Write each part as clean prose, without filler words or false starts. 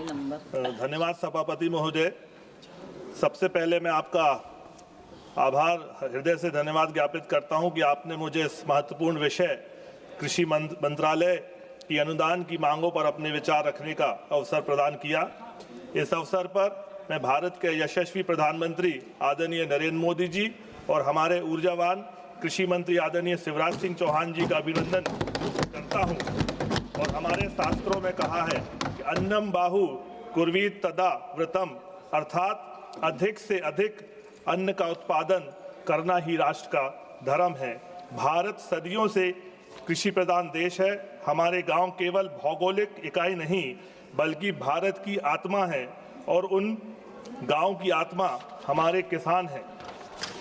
धन्यवाद सभापति महोदय। सबसे पहले मैं आपका आभार हृदय से धन्यवाद ज्ञापित करता हूं कि आपने मुझे इस महत्वपूर्ण विषय कृषि मंत्रालय की अनुदान की मांगों पर अपने विचार रखने का अवसर प्रदान किया। इस अवसर पर मैं भारत के यशस्वी प्रधानमंत्री आदरणीय नरेंद्र मोदी जी और हमारे ऊर्जावान कृषि मंत्री आदरणीय शिवराज सिंह चौहान जी का अभिनंदन करता हूं। और हमारे शास्त्रों में कहा है कि अन्नम बाहु कुर्वीत तदा व्रतम, अर्थात अधिक से अधिक अन्न का उत्पादन करना ही राष्ट्र का धर्म है। भारत सदियों से कृषि प्रधान देश है। हमारे गांव केवल भौगोलिक इकाई नहीं बल्कि भारत की आत्मा है और उन गांव की आत्मा हमारे किसान हैं।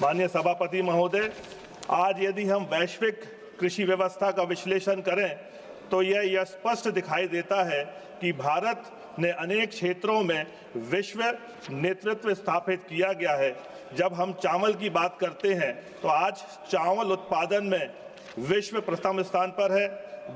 माननीय सभापति महोदय, आज यदि हम वैश्विक कृषि व्यवस्था का विश्लेषण करें तो यह स्पष्ट दिखाई देता है कि भारत ने अनेक क्षेत्रों में विश्व नेतृत्व स्थापित किया गया है। जब हम चावल की बात करते हैं तो आज चावल उत्पादन में विश्व प्रथम स्थान पर है,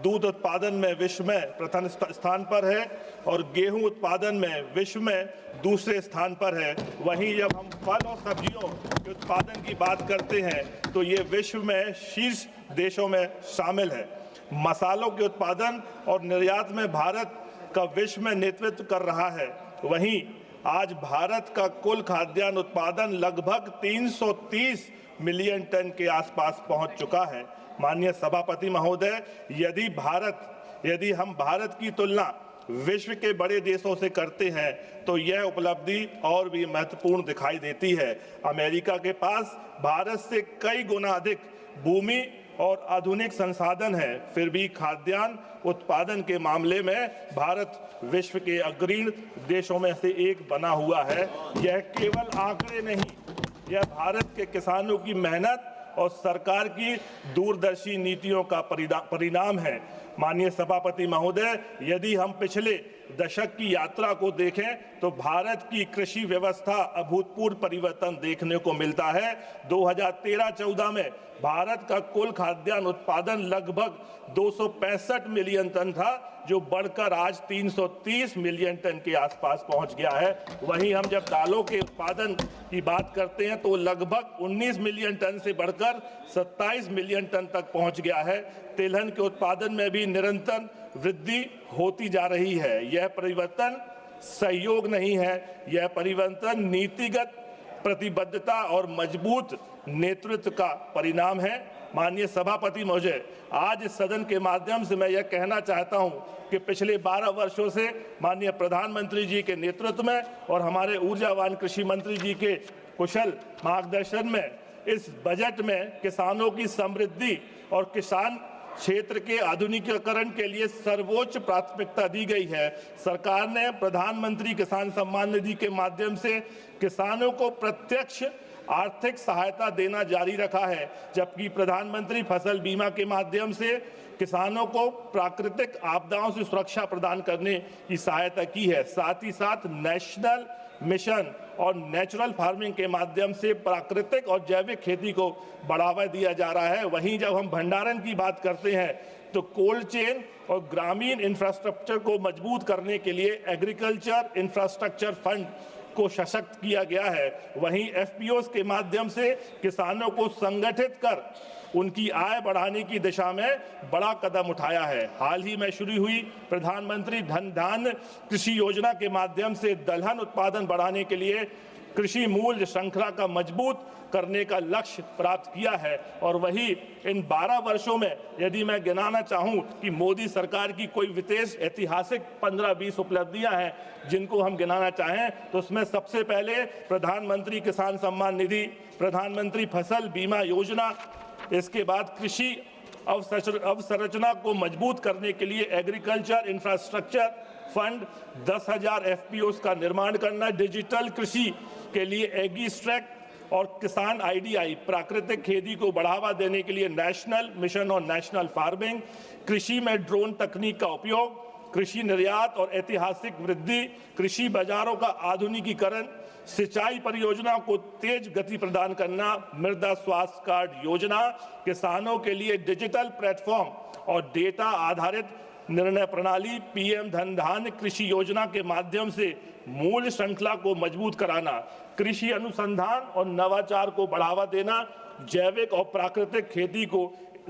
दूध उत्पादन में विश्व में प्रथम स्थान पर है और गेहूं उत्पादन में विश्व में दूसरे स्थान पर है। वहीं जब हम फल और सब्जियों के उत्पादन की बात करते हैं तो ये विश्व में शीर्ष देशों में शामिल है। मसालों के उत्पादन और निर्यात में भारत का विश्व में नेतृत्व कर रहा है। वहीं आज भारत का कुल खाद्यान्न उत्पादन लगभग 330 मिलियन टन के आसपास पहुंच चुका है। माननीय सभापति महोदय, यदि हम भारत की तुलना विश्व के बड़े देशों से करते हैं तो यह उपलब्धि और भी महत्वपूर्ण दिखाई देती है। अमेरिका के पास भारत से कई गुना अधिक भूमि और आधुनिक संसाधन है, फिर भी खाद्यान्न उत्पादन के मामले में भारत विश्व के अग्रणी देशों में से एक बना हुआ है। यह केवल आंकड़े नहीं, यह भारत के किसानों की मेहनत और सरकार की दूरदर्शी नीतियों का परिणाम है। माननीय सभापति महोदय, यदि हम पिछले दशक की यात्रा को देखें तो भारत की कृषि व्यवस्था अभूतपूर्व परिवर्तन देखने को मिलता है। 2013-14 में भारत का कुल खाद्यान्न उत्पादन लगभग 265 मिलियन टन था, जो बढ़कर आज 330 मिलियन टन के आसपास पहुंच गया है। वहीं हम जब दालों के उत्पादन की बात करते हैं तो लगभग 19 मिलियन टन से बढ़कर 27 मिलियन टन तक पहुंच गया है। तिलहन के उत्पादन में भी निरंतर वृद्धि होती जा रही है। यह परिवर्तन सहयोग नहीं है, यह परिवर्तन नीतिगत प्रतिबद्धता और मजबूत नेतृत्व का परिणाम है। माननीय सभापति महोदय, आज इस सदन के माध्यम से मैं यह कहना चाहता हूं कि पिछले 12 वर्षों से माननीय प्रधानमंत्री जी के नेतृत्व में और हमारे ऊर्जावान कृषि मंत्री जी के कुशल मार्गदर्शन में इस बजट में किसानों की समृद्धि और किसान क्षेत्र के आधुनिकीकरण के लिए सर्वोच्च प्राथमिकता दी गई है। सरकार ने प्रधानमंत्री किसान सम्मान निधि के माध्यम से किसानों को प्रत्यक्ष आर्थिक सहायता देना जारी रखा है, जबकि प्रधानमंत्री फसल बीमा के माध्यम से किसानों को प्राकृतिक आपदाओं से सुरक्षा प्रदान करने की सहायता की है। साथ ही साथ नेशनल मिशन और नेचुरल फार्मिंग के माध्यम से प्राकृतिक और जैविक खेती को बढ़ावा दिया जा रहा है। वहीं जब हम भंडारण की बात करते हैं तो कोल्ड चेन और ग्रामीण इंफ्रास्ट्रक्चर को मजबूत करने के लिए एग्रीकल्चर इंफ्रास्ट्रक्चर फंड को सशक्त किया गया है। वहीं एफपीओ के माध्यम से किसानों को संगठित कर उनकी आय बढ़ाने की दिशा में बड़ा कदम उठाया है। हाल ही में शुरू हुई प्रधानमंत्री धन धान्य कृषि योजना के माध्यम से दलहन उत्पादन बढ़ाने के लिए कृषि मूल्य श्रृंखला का मजबूत करने का लक्ष्य प्राप्त किया है। और वही इन 12 वर्षों में यदि मैं गिनाना चाहूं कि मोदी सरकार की कोई विशेष ऐतिहासिक 15-20 उपलब्धियां हैं जिनको हम गिनाना चाहें तो उसमें सबसे पहले प्रधानमंत्री किसान सम्मान निधि, प्रधानमंत्री फसल बीमा योजना, इसके बाद कृषि अवसंरचना को मजबूत करने के लिए एग्रीकल्चर इंफ्रास्ट्रक्चर फंड, 10,000 एफपीओ का निर्माण करना, डिजिटल कृषि के लिए एग्रीस्ट्रैक और किसान आईडीआई प्राकृतिक खेती को बढ़ावा देने के लिए नेशनल मिशन और नेशनल फार्मिंग, कृषि में ड्रोन तकनीक का उपयोग, कृषि निर्यात और ऐतिहासिक वृद्धि, कृषि बाजारों का आधुनिकीकरण, सिंचाई परियोजनाओं को तेज गति प्रदान करना, मृदा स्वास्थ्य कार्ड योजना, किसानों के लिए डिजिटल प्लेटफॉर्म और डेटा आधारित निर्णय प्रणाली पीएम धन धान्य कृषि योजना के माध्यम से मूल्य श्रृंखला को मजबूत कराना, कृषि अनुसंधान और नवाचार को बढ़ावा देना, जैविक और प्राकृतिक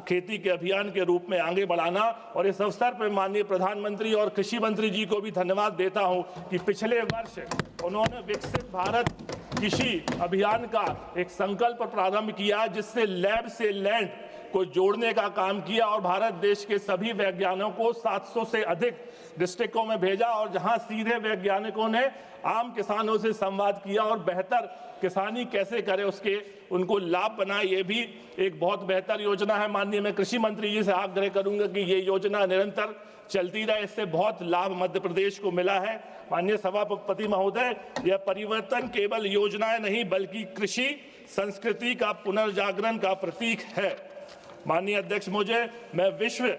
खेती के अभियान के रूप में आगे बढ़ाना। और इस अवसर पर माननीय प्रधानमंत्री और कृषि मंत्री जी को भी धन्यवाद देता हूं कि पिछले वर्ष उन्होंने विकसित भारत कृषि अभियान का एक संकल्प प्रारंभ किया, जिससे लैब से लैंड को जोड़ने का काम किया और भारत देश के सभी वैज्ञानिकों को 700 से अधिक डिस्ट्रिक्टों में भेजा और जहां सीधे वैज्ञानिकों ने आम किसानों से संवाद किया और बेहतर किसानी कैसे करें उसके उनको लाभ बनाए। ये भी एक बहुत बेहतर योजना है। माननीय मैं कृषि मंत्री जी से आग्रह करूंगा कि ये योजना निरंतर चलती रहे, इससे बहुत लाभ मध्य प्रदेश को मिला है। माननीय सभापति महोदय, यह परिवर्तन केवल योजनाएं नहीं बल्कि कृषि संस्कृति का पुनर्जागरण का प्रतीक है। माननीय अध्यक्ष मैं विशेष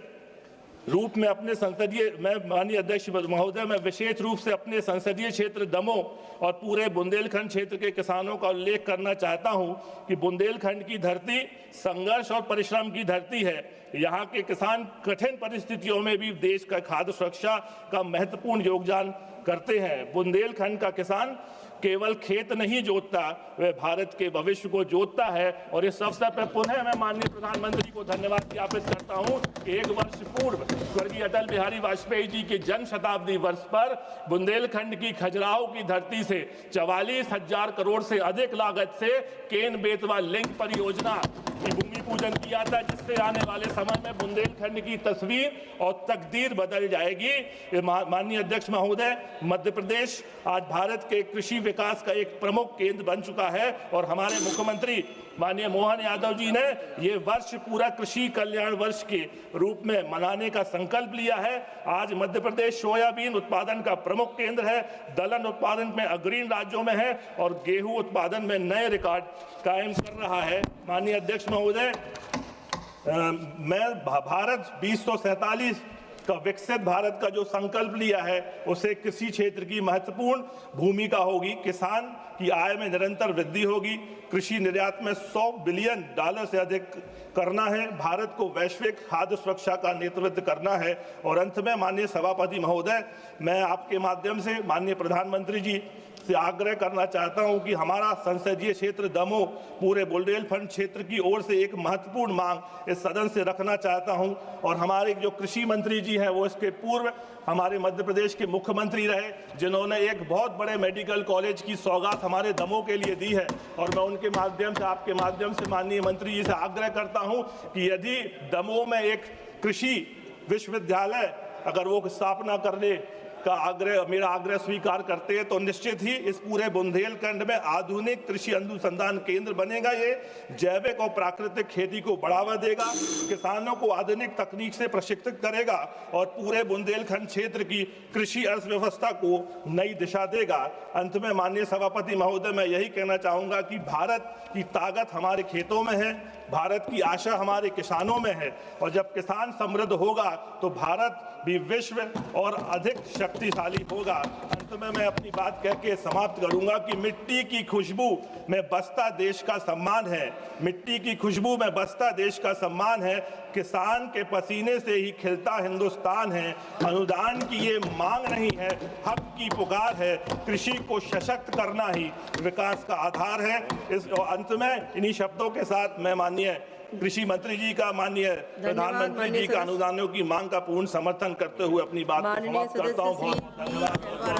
रूप से अपने संसदीय क्षेत्र दमोह और पूरे बुंदेलखंड क्षेत्र के किसानों का उल्लेख करना चाहता हूं कि बुंदेलखंड की धरती संघर्ष और परिश्रम की धरती है। यहाँ के किसान कठिन परिस्थितियों में भी देश का खाद्य सुरक्षा का महत्वपूर्ण योगदान करते हैं। बुंदेलखंड का किसान केवल खेत नहीं जोतता, वह भारत के भविष्य को जोतता है। और इस अवसर पर पुनः मैं माननीय प्रधानमंत्री को धन्यवाद ज्ञापित करता हूं कि एक वर्ष पूर्व स्वर्गीय अटल बिहारी वाजपेयी जी के जन्म शताब्दी वर्ष पर बुंदेलखंड की खजुराहो की धरती से 44,000 करोड़ से अधिक लागत से केन बेतवा लिंक परियोजना की भूमि पूजन किया था, जिससे आने वाले समय में बुंदेलखंड की तस्वीर और तकदीर बदल जाएगी। माननीय अध्यक्ष महोदय, मध्य प्रदेश आज भारत के कृषि विकास का एक प्रमुख केंद्र बन चुका है और हमारे मुख्यमंत्री माननीय मोहन यादव जी ने ये वर्ष पूरा कृषि कल्याण वर्ष के रूप में मनाने का संकल्प लिया है। आज मध्य प्रदेश सोयाबीन उत्पादन का प्रमुख केंद्र है, दलहन उत्पादन में अग्रणी राज्यों में है और गेहूं उत्पादन में नए रिकॉर्ड कायम कर रहा है। माननीय अध्यक्ष महोदय, मैं भारत 2047 का विकसित भारत का जो संकल्प लिया है उसे कृषि क्षेत्र की महत्वपूर्ण भूमिका होगी। किसान की आय में निरंतर वृद्धि होगी, कृषि निर्यात में $100 बिलियन से अधिक करना है, भारत को वैश्विक खाद्य सुरक्षा का नेतृत्व करना है। और अंत में माननीय सभापति महोदय, मैं आपके माध्यम से माननीय प्रधानमंत्री जी से आग्रह करना चाहता हूं कि हमारा संसदीय क्षेत्र दमोह पूरे बुंदेलखंड क्षेत्र की ओर से एक महत्वपूर्ण मांग इस सदन से रखना चाहता हूं। और हमारे जो कृषि मंत्री जी हैं वो इसके पूर्व हमारे मध्य प्रदेश के मुख्यमंत्री रहे, जिन्होंने एक बहुत बड़े मेडिकल कॉलेज की सौगात हमारे दमोह के लिए दी है। और मैं उनके माध्यम से आपके माध्यम से माननीय मंत्री जी से आग्रह करता हूं कि यदि दमोह में एक कृषि विश्वविद्यालय अगर वो स्थापना करने का मेरा आग्रह स्वीकार करते हैं तो निश्चित ही इस पूरे बुंदेलखंड में आधुनिक कृषि अनुसंधान केंद्र बनेगा। ये जैविक और प्राकृतिक खेती को बढ़ावा देगा, किसानों को आधुनिक तकनीक से प्रशिक्षित करेगा और पूरे बुंदेलखंड क्षेत्र की कृषि अर्थव्यवस्था को नई दिशा देगा। अंत में माननीय सभापति महोदय, मैं यही कहना चाहूंगा कि भारत की ताकत हमारे खेतों में है, भारत की आशा हमारे किसानों में है और जब किसान समृद्ध होगा तो भारत भी विश्व और अधिक शक्तिशाली होगा। अंत में मैं अपनी बात कह के समाप्त करूंगा कि मिट्टी की खुशबू में बसता देश का सम्मान है, मिट्टी की खुशबू में बसता देश का सम्मान है, किसान के पसीने से ही खिलता हिंदुस्तान है। अनुदान की ये मांग नहीं है, हक की पुकार है, कृषि को सशक्त करना ही विकास का आधार है। इस अंत में इन्हीं शब्दों के साथ मैं माननीय कृषि मंत्री जी का, माननीय प्रधानमंत्री जी का अनुदानों की मांग का पूर्ण समर्थन करते हुए अपनी बात को समाप्त करता हूँ। बहुत बहुत धन्यवाद।